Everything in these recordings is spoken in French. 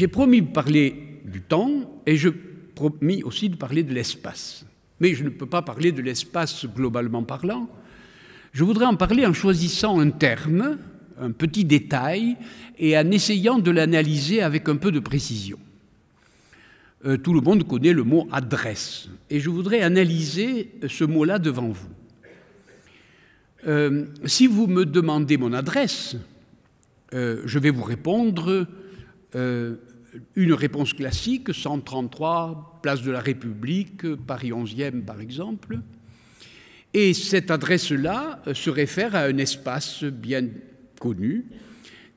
J'ai promis de parler du temps et je promis aussi de parler de l'espace. Mais je ne peux pas parler de l'espace globalement parlant. Je voudrais en parler en choisissant un terme, un petit détail, et en essayant de l'analyser avec un peu de précision. Tout le monde connaît le mot « adresse », et je voudrais analyser ce mot-là devant vous. Si vous me demandez mon adresse, je vais vous répondre une réponse classique, 133, place de la République, Paris 11e par exemple. Et cette adresse-là se réfère à un espace bien connu,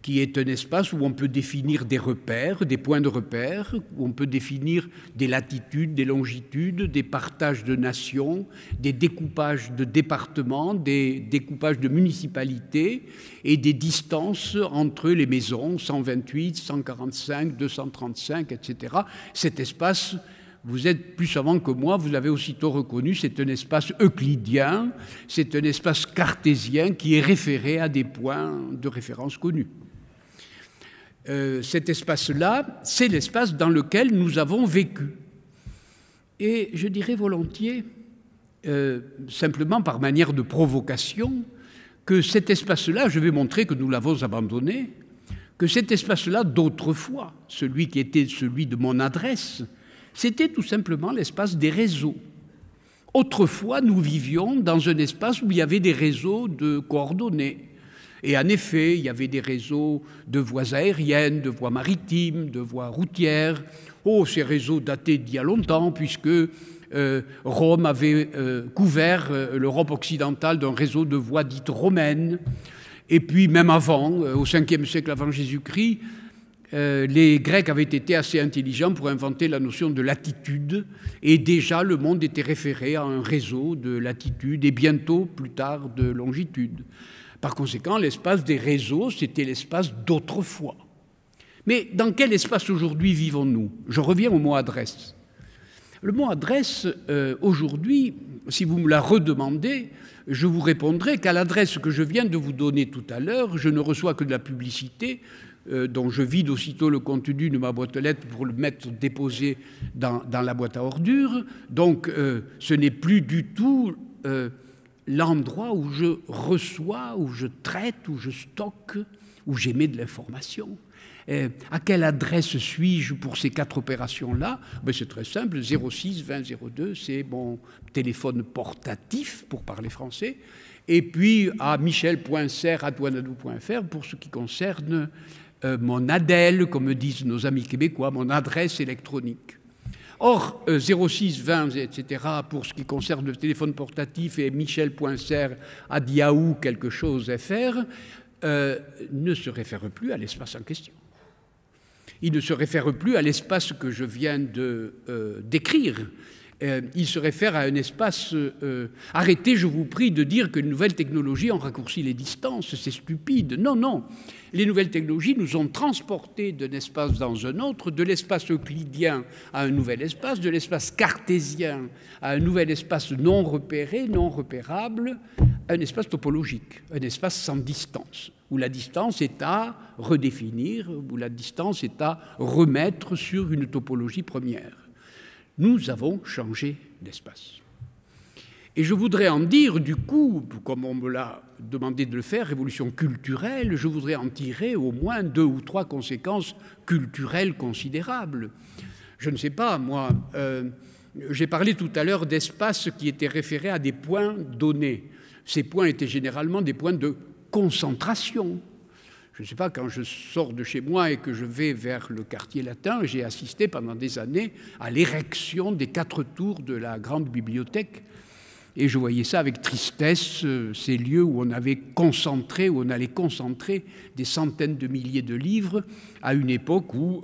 qui est un espace où on peut définir des repères, des points de repère, où on peut définir des latitudes, des longitudes, des partages de nations, des découpages de départements, des découpages de municipalités et des distances entre les maisons, 128, 145, 235, etc. Cet espace, vous êtes plus savant que moi, vous l'avez aussitôt reconnu, c'est un espace euclidien, c'est un espace cartésien qui est référé à des points de référence connus. Cet espace-là, c'est l'espace dans lequel nous avons vécu. Et je dirais volontiers, simplement par manière de provocation, que cet espace-là, je vais montrer que nous l'avons abandonné, que cet espace-là d'autrefois, celui qui était celui de mon adresse, c'était tout simplement l'espace des réseaux. Autrefois, nous vivions dans un espace où il y avait des réseaux de coordonnées. Et en effet, il y avait des réseaux de voies aériennes, de voies maritimes, de voies routières. Oh, ces réseaux dataient d'il y a longtemps, puisque Rome avait couvert l'Europe occidentale d'un réseau de voies dites romaines. Et puis, même avant, au 5e siècle avant Jésus-Christ, les Grecs avaient été assez intelligents pour inventer la notion de latitude. Et déjà, le monde était référé à un réseau de latitude et bientôt, plus tard, de longitude. Par conséquent, l'espace des réseaux, c'était l'espace d'autrefois. Mais dans quel espace aujourd'hui vivons-nous? Je reviens au mot « adresse ». Le mot « adresse », aujourd'hui, si vous me la redemandez, je vous répondrai qu'à l'adresse que je viens de vous donner tout à l'heure, je ne reçois que de la publicité, dont je vide aussitôt le contenu de ma boîte aux lettres pour le mettre déposé dans la boîte à ordures. Donc, ce n'est plus du tout l'endroit où je reçois, où je traite, où je stocke, où j'émets de l'information. À quelle adresse suis-je pour ces 4 opérations-là? C'est très simple, 06 20 02, c'est mon téléphone portatif, pour parler français, et puis à michel.serre@wanadoo.fr pour ce qui concerne mon ADEL, comme disent nos amis québécois, mon adresse électronique. Or, 06 20, etc., pour ce qui concerne le téléphone portatif et michel.serre@yahoo quelque chose fr, ne se réfère plus à l'espace en question. Il ne se réfère plus à l'espace que je viens de décrire. Il se réfère à un espace... arrêtez, je vous prie, de dire que les nouvelles technologies ont raccourci les distances, c'est stupide. Non, non. Les nouvelles technologies nous ont transportés d'un espace dans un autre, de l'espace euclidien à un nouvel espace, de l'espace cartésien à un nouvel espace non repéré, non repérable, un espace topologique, un espace sans distance, où la distance est à redéfinir, où la distance est à remettre sur une topologie première. Nous avons changé d'espace. Et je voudrais en dire, du coup, comme on me l'a demandé de le faire, révolution culturelle, je voudrais en tirer au moins 2 ou 3 conséquences culturelles considérables. Je ne sais pas, moi, j'ai parlé tout à l'heure d'espaces qui étaient référés à des points donnés. Ces points étaient généralement des points de concentration. Je ne sais pas, quand je sors de chez moi et que je vais vers le quartier latin, j'ai assisté pendant des années à l'érection des 4 tours de la grande bibliothèque. Et je voyais ça avec tristesse, ces lieux où on avait concentré, où on allait concentrer des centaines de milliers de livres, à une époque où,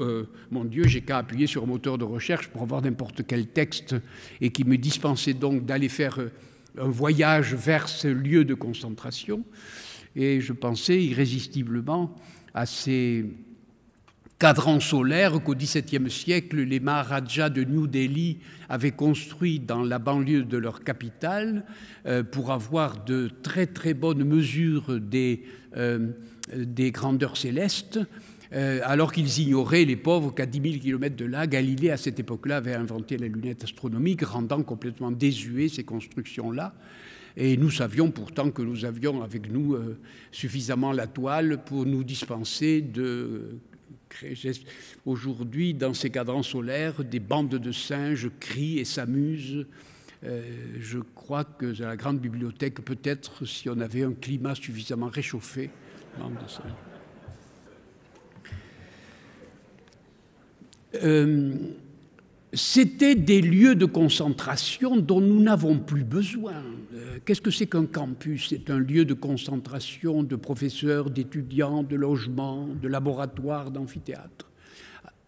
mon Dieu, j'ai qu'à appuyer sur un moteur de recherche pour avoir n'importe quel texte, et qui me dispensait donc d'aller faire un voyage vers ce lieu de concentration. Et je pensais irrésistiblement à ces cadrans solaires qu'au XVIIe siècle, les Maharajas de New Delhi avaient construits dans la banlieue de leur capitale pour avoir de très très bonnes mesures des grandeurs célestes. alors qu'ils ignoraient, les pauvres, qu'à 10 000 km de là, Galilée, à cette époque-là, avait inventé la lunette astronomique, rendant complètement désuet ces constructions-là. Et nous savions pourtant que nous avions avec nous suffisamment la toile pour nous dispenser de créer aujourd'hui, dans ces cadrans solaires, des bandes de singes crient et s'amusent. Je crois que dans la grande bibliothèque, peut-être, si on avait un climat suffisamment réchauffé, bandes de singes. C'était des lieux de concentration dont nous n'avons plus besoin. Qu'est-ce que c'est qu'un campus? C'est un lieu de concentration de professeurs, d'étudiants, de logements, de laboratoires, d'amphithéâtres.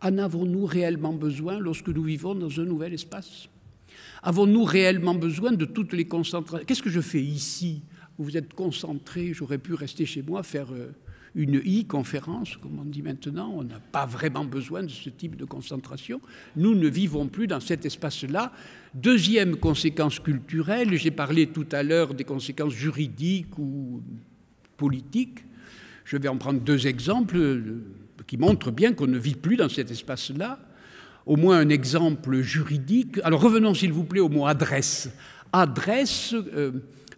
En avons-nous réellement besoin lorsque nous vivons dans un nouvel espace? Avons-nous réellement besoin de toutes les concentrations? Qu'est-ce que je fais ici? Vous êtes concentrés, j'aurais pu rester chez moi, faire une e-conférence, comme on dit maintenant. On n'a pas vraiment besoin de ce type de concentration. Nous ne vivons plus dans cet espace-là. Deuxième conséquence culturelle, j'ai parlé tout à l'heure des conséquences juridiques ou politiques. Je vais en prendre deux exemples qui montrent bien qu'on ne vit plus dans cet espace-là. Au moins un exemple juridique. Alors revenons s'il vous plaît au mot adresse. Adresse...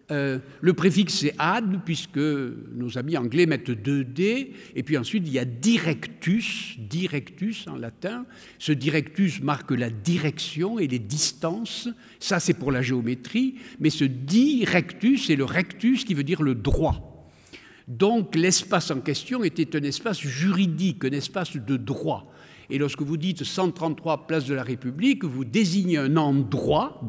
le préfixe c'est ad, puisque nos amis anglais mettent 2D, et puis ensuite il y a directus, directus en latin. Ce directus marque la direction et les distances, ça c'est pour la géométrie, mais ce directus c'est le rectus qui veut dire le droit. Donc l'espace en question était un espace juridique, un espace de droit. Et lorsque vous dites 133 place de la République, vous désignez un endroit,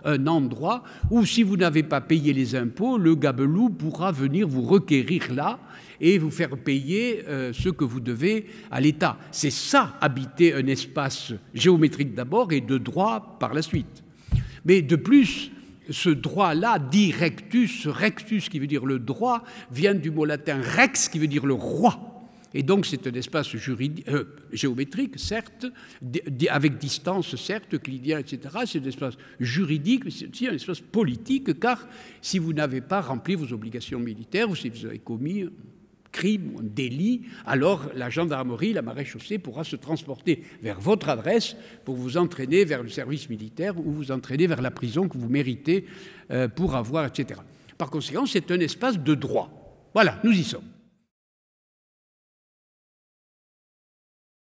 un endroit où, si vous n'avez pas payé les impôts, le gabelou pourra venir vous requérir là et vous faire payer ce que vous devez à l'État. C'est ça, habiter un espace géométrique d'abord et de droit par la suite. Mais de plus, ce droit-là, dit rectus, rectus qui veut dire le droit, vient du mot latin rex qui veut dire le roi. Et donc c'est un espace géométrique, certes, avec distance, certes, euclidien, etc. C'est un espace juridique, mais c'est aussi un espace politique, car si vous n'avez pas rempli vos obligations militaires, ou si vous avez commis un crime ou un délit, alors la gendarmerie, la maréchaussée pourra se transporter vers votre adresse pour vous entraîner vers le service militaire ou vous entraîner vers la prison que vous méritez pour avoir, etc. Par conséquent, c'est un espace de droit. Voilà, nous y sommes.